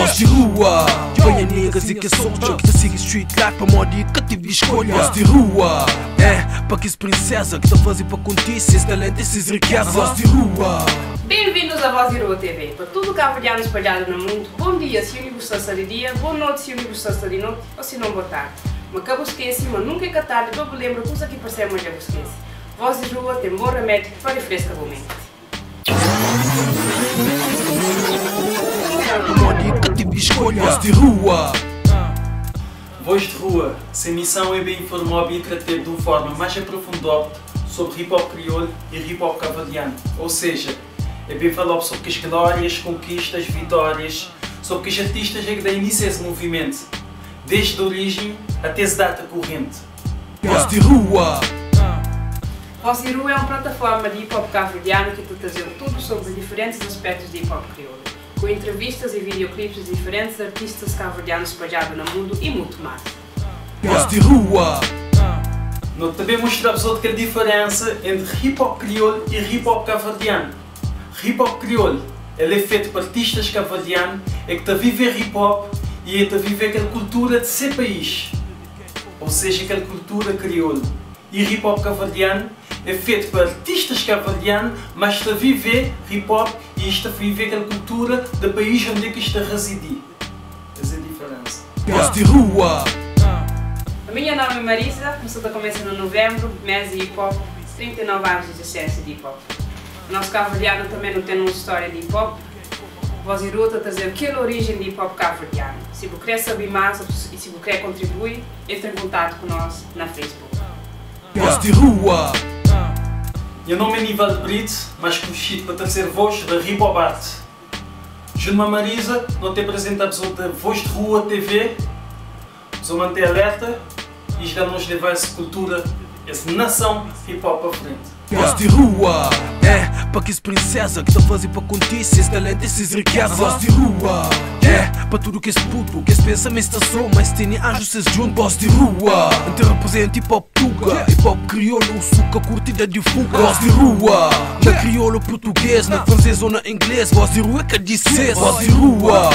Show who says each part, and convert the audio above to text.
Speaker 1: Voz de rua, venha negas e que soldier que te siga street life para moda que tive de escolha. Voz de rua, para que princesa que te fazem para contigo esses talentos, esses riquezas. Voz de rua.
Speaker 2: Bem-vindos à Voz de Rua TV, para tudo cabo-verdiano espalhado no mundo. Bom dia se o universo está de dia, boa noite se o universo está de noite, ou se não boa tarde. Mas que você esquece, mas nunca é tarde, eu me lembro coisa que percebe, mas já você esquece. Voz de Rua tem bom remédio para refrescar o momento.
Speaker 1: Voz de rua.
Speaker 3: Voz de Rua, sem missão é bem informar e entreter de uma forma mais aprofundada sobre hip hop crioulo e hip hop cabo-verdiano. Ou seja, é bem falar sobre as glórias, conquistas, vitórias, sobre que os artistas é que dão início a esse movimento, desde a origem até a data corrente.
Speaker 1: Voz de rua.
Speaker 2: Voz de Rua é uma plataforma de hip hop cabo-verdiano que te traz tudo sobre diferentes aspectos de hip hop crioulo, com entrevistas e videoclipes de diferentes artistas cabo-verdianos espalhados no mundo e muito mais.
Speaker 1: Voz de rua.
Speaker 3: Nós também mostramos outra diferença entre hip hop crioulo e hip hop cabo-verdiano. Hip hop crioulo ele é feito por artistas cabo-verdianos que estão a viver hip hop e estão a viver aquela cultura de seu país, ou seja, aquela cultura crioulo. E hip hop cabo-verdiano é feito por artistas cabo-verdianos, mas está a viver hip hop e está a viver aquela cultura do país onde é que está a residir. Essa é a diferença.
Speaker 1: Voz de rua.
Speaker 2: A minha nome é Marisa, estou a começar no novembro, mês de hip hop, 39 anos de existência de hip hop. O nosso cabo-verdiano também não tem uma história de hip hop. Voz de Rua está a trazer aquela origem de hip hop cabo-verdiano. Se você quer saber mais e se você quer contribuir, entre em contato com nós na Facebook.
Speaker 1: Voz de rua.
Speaker 3: Meu nome é Nivaldo Brito, mais conhecido para ser voz da Hip Hop Art. Junto a Marisa, nós te apresentamos a Voz de Rua TV. Vamos manter alerta e já nos levar essa cultura, essa nação hip hop para frente.
Speaker 1: Voz de rua. Para que princesa que te fazem para contigo esses talentos, esses riquezas. Voz de rua. Para tudo que esse puto, que esse pensamento está só, mas tem anjos esses juntos. Voz de rua. Então representa hip hop tuga, hip hop crioulo, suca curtida de fuga. Voz de rua. Na crioulo português, na francês ou na inglês. Voz de rua é que diz. Voz de rua.